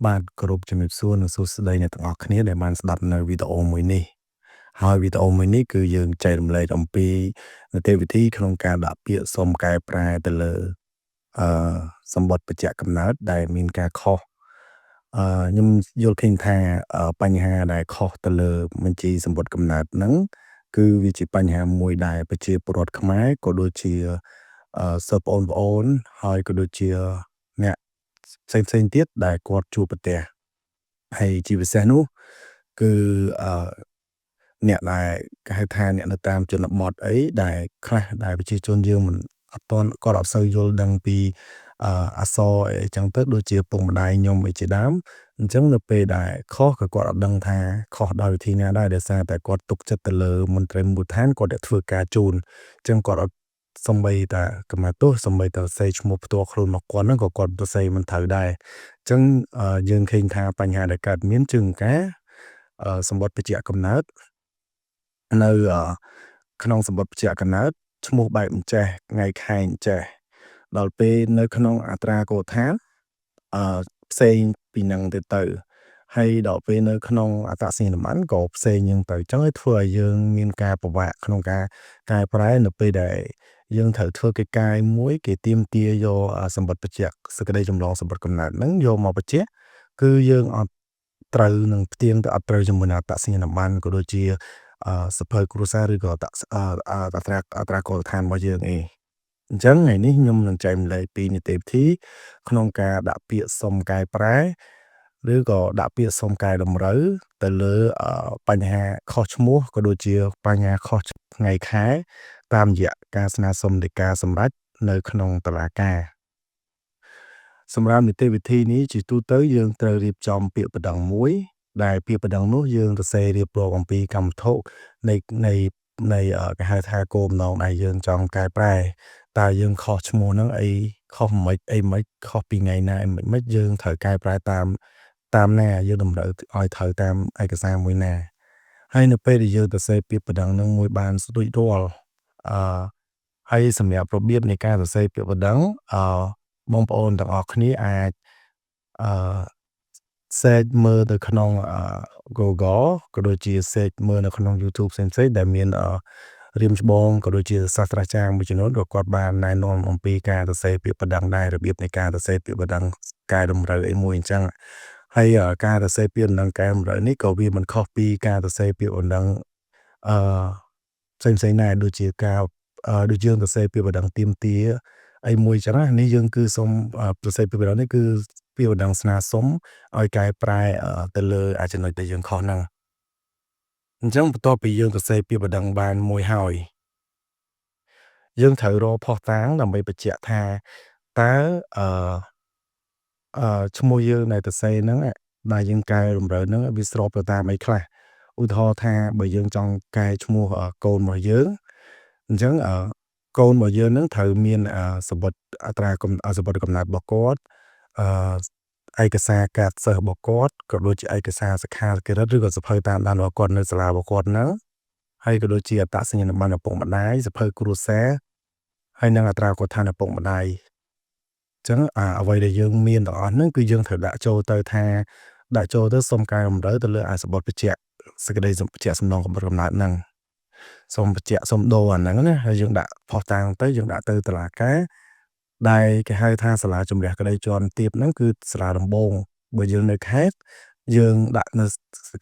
បាទគោរពជំរាបសួរនិងសួស្តីអ្នកទាំងអស់គ្នាដែលបានស្ដាប់នៅវីដេអូមួយនេះហើយវីដេអូមួយនេះគឺយើងចែករំលែកអំពីនីតិវិធីក្នុងការដាក់ពាក្យសុំកែប្រែទៅលើអឺសម្បត្តិបច្ចៈកំណើតដែលមានការខុសខ្ញុំយល់ឃើញថាបញ្ហាដែលខុសទៅលើបញ្ជីសម្បត្តិកំណើតហ្នឹងគឺវាជាបញ្ហាមួយដែលប្រជាពលរដ្ឋខ្មែរក៏ដូចជាសិស្សប្អូនៗហើយក៏ដូចជាអ្នកផ្សេងៗទៀតដែលគាត់ជួបប្រទះហើយជាពិសេសនោះគឺអ្នកដែលគេហៅថាអ្នកនៅតាមជនបទអីដែលខ្លះដែលប្រជាជនយើងមិនអត់ទាន់គាត់អត់សូវយល់ដឹងពីអក្សរអីចឹងទៅដូចជាពុកម្ដាយខ្ញុំអីជាដើមអញ្ចឹងនៅពេលដែលខុសក៏គាត់អត់ដឹងថាខុសដោយវិធីណាដែរដោយសារតែគាត់ទុកចិត្តទៅលើមន្ត្រីមូលដ្ឋានគាត់តែធ្វើការជូនអញ្ចឹងគាត់អត់សំបីតាកម្មាទោសសំបីតាសរសេរឈ្មោះផ្ទាល់ខ្លួនមកគាត់ហ្នឹងក៏គាត់សរសេរមិនត្រូវដែរអញ្ចឹងយើងឃើញថាបញ្ហាដែលកើតមានជាងការសម្បត្តិបច្ចៈកំណើតនៅក្នុងសម្បត្តិបច្ចៈកំណើតឈ្មោះបែបអញ្ចេះថ្ងៃខែអញ្ចេះដល់ពេលនៅក្នុងអត្រាកូដដ្ឋានអឺផ្សេងពីនឹងទៅហើយដល់ពេលនៅក្នុងអត្តសញ្ញាណប័ណ្ណក៏ផ្សេងហ្នឹងទៅអញ្ចឹងឲ្យធ្វើឲ្យយើងមានការពិបាកក្នុងការកែប្រែនៅពេលដែលយើងត្រូវធ្វើកិច្ចការមួយគេទាមទារយកសម្បត្តិបច្ចៈសេចក្តីចម្លងសម្បត្តិកំណើតហ្នឹងយកមកបញ្ជាក់គឺយើងអត់ត្រូវនឹងផ្ទៀងទៅអត់ត្រូវជាមួយនឹងអត្តសញ្ញាណប័ណ្ណក៏ដូចជាសៀវភៅគ្រួសារឬក៏អត្រាកូដដ្ឋានរបស់យើងអីអញ្ចឹងថ្ងៃនេះខ្ញុំនឹងចែករំលែកពីនីតិវិធីក្នុងការដាក់ពាក្យសុំកែប្រែឬក៏ដាក់ពាក្យសុំកែតម្រូវទៅលើបញ្ហាខុសឈ្មោះក៏ដូចជាបញ្ហាខុសថ្ងៃខែតាមរយៈការស្នើសុំដីកាសម្រេចនៅក្នុងតុលាការសម្រាប់នីតិវិធីនេះជាទូទៅយើងត្រូវរៀបចំពាក្យបណ្ដឹងមួយដែលពាក្យបណ្ដឹងនោះយើងសរសេររៀបរាប់អំពីកម្មវត្ថុនៃគេហៅថាគោលបំណងដែលយើងចង់កែប្រែតើយើងខុសឈ្មោះហ្នឹងអីខុសមិនអីមិនខុសពីថ្ងៃណាអីមិនយើងត្រូវកែប្រែតាមណាយើងតម្រូវឲ្យត្រូវតាមឯកសារមួយណាហើយនៅពេលដែលយើងសរសេរពាក្យបណ្ដឹងហ្នឹងមួយបានរួចរាល់អឺហើយសម្រាប់របៀបនៃការសរសេរពាក្យបណ្ដឹងបងប្អូនទាំងអស់គ្នាអាចអឺ search មើលទៅក្នុង Google ក៏ដូចជា search មើលនៅក្នុង YouTube ផ្សេងៗដែលមានរៀមច្បងក៏ដូចជាសាស្ត្រាចារ្យមួយចំនួនក៏គាត់បានណែនាំអំពីការសរសេរពាក្យបណ្ដឹងដែររបៀបនៃការសរសេរពាក្យបណ្ដឹងកែតម្រូវអីមួយអញ្ចឹងហើយការសរសេរពាក្យបណ្ដឹងកែតម្រូវនេះក៏វាមិនខុសពីការសរសេរពាក្យបណ្ដឹងអឺផ្សេងៗដែរដូចជាការដូចយើងសរសេរពាក្យបណ្ដឹងទាមទារអីមួយចឹងណានេះយើងគឺសូមសរសេរពាក្យបណ្ដឹងនេះគឺពាក្យបណ្ដឹងស្នើសុំឲ្យកែប្រែទៅលើចំណុចដែលយើងខុសហ្នឹងអញ្ចឹងបន្ទាប់ពីយើងសរសេរពាក្យបណ្ដឹងបានមួយហើយយើងត្រូវរកភស្តុតាងដើម្បីបញ្ជាក់ថាតើឈ្មោះយើងដែលសរសេរហ្នឹងដែលយើងកែតម្រូវហ្នឹងវាស្របទៅតាមអីខ្លះឧទាហរណ៍ថាបើយើងចង់កែឈ្មោះកូនរបស់យើងអញ្ចឹងកូនរបស់យើងហ្នឹងត្រូវមានសម្បត្តិសម្បត្តិកំណើតរបស់គាត់ឯកសារកាតសិស្សរបស់គាត់ក៏ដូចជាឯកសារសិក្ខាធិការិតឬក៏សៀវភៅតាមដានរបស់គាត់នៅសាលារបស់គាត់ហ្នឹងហើយក៏ដូចជាអត្តសញ្ញាណប័ណ្ណឪពុកម្ដាយសៀវភៅគ្រួសារហើយនិងអត្រាកូដដ្ឋានឪពុកម្ដាយចឹងអ្វីដែលយើងមានទាំងអស់ហ្នឹងគឺយើងត្រូវដាក់ចូលទៅសុំកែតម្រូវទៅលើសម្បត្តិបច្ចៈសេចក្តីបច្ចៈសំណងកំណត់ហ្នឹងសុំបច្ចៈសុំដូរអាហ្នឹងណាហើយយើងដាក់ផុសតាំងទៅយើងដាក់ទៅតុលាការដែលគេហៅថាសាលាជំរះក្តីជាន់ទាបហ្នឹងគឺសាលាដំបងបើយើងនៅខេត្តយើងដាក់នៅ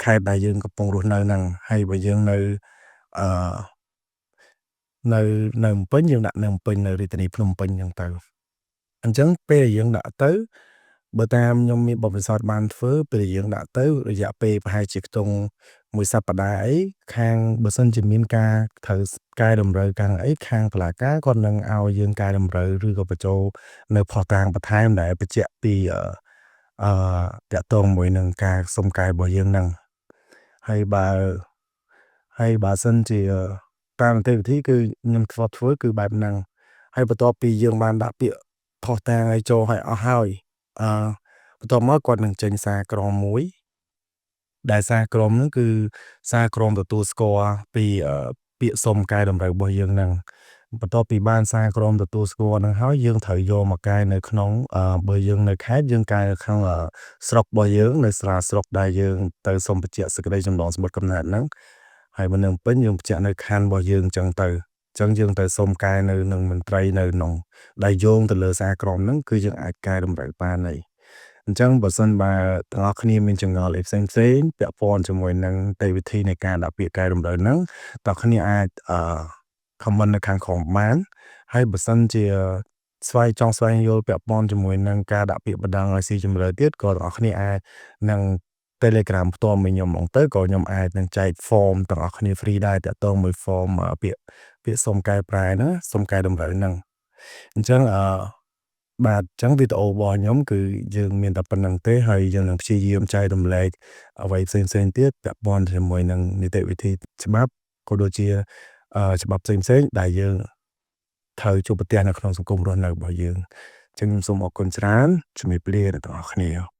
ខេត្តដែលយើងកំពុងរស់នៅហ្នឹងហើយបើយើងនៅអឺនៅភ្នំពេញយើងដាក់នៅភ្នំពេញនៅរាជធានីភ្នំពេញអញ្ចឹងទៅអញ្ចឹងពេលដែលយើងដាក់ទៅបើតាមខ្ញុំមានបទពិសោធន៍បានធ្វើពេលដែលយើងដាក់ទៅរយៈពេលប្រហែលជាខ្ទង់មួយសប្តាហ៍អីខាងបើសិនជាមានការត្រូវកែតម្រូវការអីខាងតុលាការគាត់នឹងឲ្យយើងកែតម្រូវឬក៏បញ្ចូលនៅភស្តុតាងបន្ថែមដែលបញ្ជាក់ពីតាក់ទងមួយនឹងការសុំកែរបស់យើងហ្នឹងហើយបើសិនជាតាមនីតិវិធីគឺខ្ញុំធ្លាប់ធ្វើគឺបែបហ្នឹងហើយបន្ទាប់ពីយើងបានដាក់ពាក្យភស្តុតាងឲ្យចូលឲ្យអស់ហើយបន្ទាប់មកគាត់នឹងចេញសារក្រមមួយដែលសារក្រមហ្នឹងគឺសារក្រមទទួលស្គាល់ពីពាក្យសុំកែតម្រូវរបស់យើងហ្នឹង បន្ទាប់ពីបានសារក្រមទទួលស្គាល់ហ្នឹងហើយយើងត្រូវយកមកកែនៅក្នុងបើយើងនៅខេត្តយើងកែនៅក្នុងស្រុករបស់យើងនៅសាលាស្រុកដែលយើងទៅសុំបញ្ជាក់សេចក្តីចម្លងសំបុត្រកំណើតហ្នឹងហើយបើនៅភ្នំពេញយើងបញ្ជាក់នៅខណ្ឌរបស់យើងអញ្ចឹងទៅអញ្ចឹងយើងត្រូវសុំកែនៅនឹងមន្ត្រីនៅក្នុងដែលយោងទៅលើសារក្រមហ្នឹងគឺយើងអាចកែតម្រូវបានហើយអញ្ចឹងបើសិនបើទាំងអស់គ្នាមានចម្ងល់អីផ្សេងៗពាក់ព័ន្ធជាមួយនឹងនីតិវិធីនៃការដាក់ពាក្យកែតម្រូវហ្នឹងទាំងគ្នាអាចcomment នៅខាងក្រោមបានហើយបើសិនជាចង់ស្វែងយល់ពាក់ព័ន្ធជាមួយនឹងការដាក់ពាក្យបណ្ដឹងឲ្យស៊ីជម្រៅទៀតក៏ទាំងអស់គ្នាអាចនឹង Telegram ផ្ទាល់មួយខ្ញុំហ្មងទៅក៏ខ្ញុំអាចនឹងចែក form ទាំងអស់គ្នា free ដែរតាក់ទងមួយ form ពាក្យសុំកែប្រែហ្នឹងសុំកែតម្រូវហ្នឹងអញ្ចឹងបាទអញ្ចឹងវីដេអូរបស់ខ្ញុំគឺយើងមានតែប៉ុណ្្នឹងទេហើយយើងនឹងព្យាយាមចែករំលែកអ្វីផ្សេងៗទៀតពាក់ព័ន្ធជាមួយនឹងនីតិវិធីច្បាប់ក៏ដូចជាច្បាប់ផ្សេងៗដែលយើងត្រូវជួបប្រទះនៅក្នុងសង្គមរស់នៅរបស់យើងអញ្ចឹងខ្ញុំសូមអរគុណច្រើនជំរាបលាអ្នកទាំងអស់គ្នា